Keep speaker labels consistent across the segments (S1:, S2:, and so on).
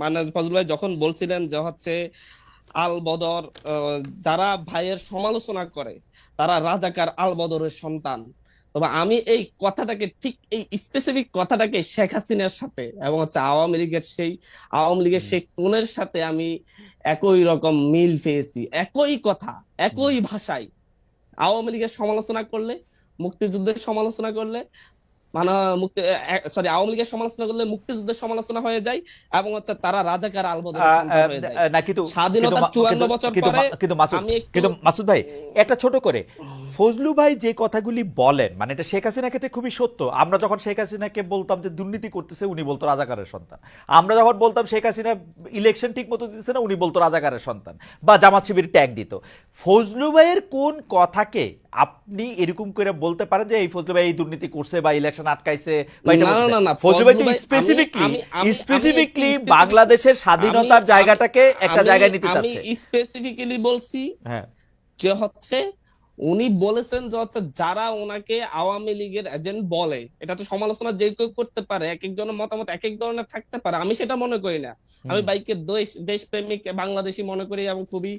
S1: মানে ফজল ভাই যখন বলছিলেন যে হচ্ছে আল বদর, যারা ভাইয়ের সমালোচনা করে তারা রাজাকার আল বদরের সন্তান। তবে আমি এই কথাটাকে, ঠিক এই স্পেসিফিক কথাটাকে শেখ হাসিনার সাথে এবং হচ্ছে আওয়ামী লীগের সেই টোনের সাথে আমি একই রকম মিল পেয়েছি। একই কথা, একই ভাষায় আওয়ামী লীগের সমালোচনা করলে, মুক্তিযুদ্ধের সমালোচনা করলে, মানে মুক্তি সরি আওয়ামী লীগের সমালোচনা করলে মুক্তিযুদ্ধের সমালোচনা হয়ে যায়, এবং হচ্ছে তারা রাজাকার আলবদরের সন্তান হয়ে যায়।
S2: না কিন্তু কিন্তু
S1: স্বাধীনতার
S2: মা-
S1: 54
S2: কিন্তু
S1: বছর
S2: কিন্তু
S1: পরে
S2: মা- কিন্তু মাসুদ
S1: আমি একটু
S2: কিন্তু মাসুদ ভাই, একটা ছোট করে ফজলু ভাই যে কথাগুলি বলেন, মানে এটা শেখ হাসিনার ক্ষেত্রে খুবই সত্য। আমরা যখন শেখ হাসিনাকে বলতাম যে দুর্নীতি করতেছে, উনি বলতো রাজাকারের সন্তান। আমরা যখন বলতাম শেখ হাসিনা ইলেকশন ঠিক মতো দিতেছে না, উনি বলতো রাজাকারের সন্তান, বা জামাত শিবির ট্যাগ দিত। ফজলু ভাইয়ের কোন কথাকে আপনি এরকম করে বলতে পারেন যে এই ফজলু ভাই এই দুর্নীতি করছে বা ইলেকশন আটকাইছে বা এটা
S1: না না
S2: করছে?
S1: না না,
S2: ফজলু ভাই তো
S1: আমি
S2: স্পেসিফিকলি
S1: আমি আমি আমি একটু
S2: স্পেসিফিকলি
S1: স্পেসিফিক,
S2: বাংলাদেশের
S1: আমি
S2: স্বাধীনতার
S1: আমি
S2: জায়গাটাকে একটা
S1: আমি
S2: জায়গায় নিতে
S1: আমি
S2: চাচ্ছে।
S1: স্পেসিফিক্যালি বলছি
S2: হ্যাঁ,
S1: যে হচ্ছে উনি বলেছেন যে হচ্ছে যারা ওনাকে আওয়ামী লীগের এজেন্ট বলে, এটা তো সমালোচনা যে কেউ করতে পারে, এক একজনের মতামত এক এক ধরনের থাকতে পারে, আমি সেটা মনে করি না। আমি
S2: হুম।
S1: বাইকে দেশপ্রেমিক বাংলাদেশি মনে করি এবং খুবই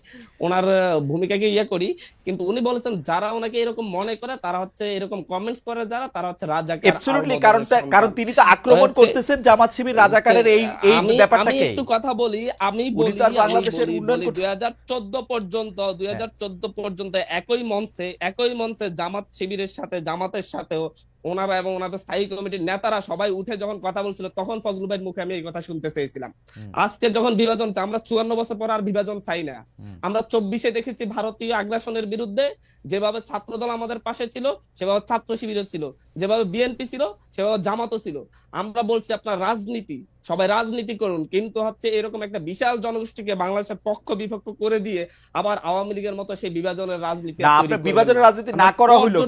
S1: ওনার ভূমিকাকে করি। কিন্তু উনি বলেছেন যারা ওনাকে এরকম মনে করে, তারা হচ্ছে এরকম কমেন্টস করে, যারা তারা হচ্ছে রাজাকার
S2: এবসলিউটলি, কারণ
S1: আলবদরের
S2: কারণ
S1: সন্তান।
S2: তিনি তো আক্রমণ
S1: হচ্ছে
S2: করতেছেন জামাত শিবির রাজাকারের এই এই
S1: আমি আমি
S2: ব্যাপারটাকে।
S1: একটু কথা বলি, আমি
S2: উনি
S1: বলি
S2: তো আর
S1: আমি
S2: বাংলাদেশের
S1: বলি
S2: উন্নয়ন
S1: বলি
S2: করতে।
S1: 2014 পর্যন্ত একই মঞ্চে জামাত শিবিরের সাথে, জামাতের সাথেও ওনারা এবং ওনাদের স্থায়ী কমিটির নেতারা সবাই উঠে যখন কথা বলছিল, তখন ফজলু ভাইয়ের মুখে আমি এই কথা শুনতে চেয়েছিলাম।
S2: হুম,
S1: আজকে যখন বিভাজন চাই, আমরা 54 বছর পর আর বিভাজন চাই না।
S2: হুম,
S1: আমরা 24-এ দেখেছি ভারতীয় আগ্রাসনের বিরুদ্ধে যেভাবে ছাত্রদল আমাদের পাশে ছিল, সেভাবে ছাত্র শিবিরও ছিল, যেভাবে বিএনপি ছিল সেভাবে জামাতও ছিল। আমরা বলছি আপনার রাজনীতি, সবাই রাজনীতি করুন, কিন্তু হচ্ছে এরকম একটা বিশাল জনগোষ্ঠীকে বাংলাদেশের পক্ষ বিপক্ষ করে দিয়ে আবার আওয়ামী লীগের মতো সেই বিভাজনের রাজনীতি
S2: না,
S1: আর তৈরি
S2: আপনার
S1: করবেন না।
S2: বিভাজনের রাজনীতি
S1: আমরা
S2: না করা হইলো।
S1: করজোড়ে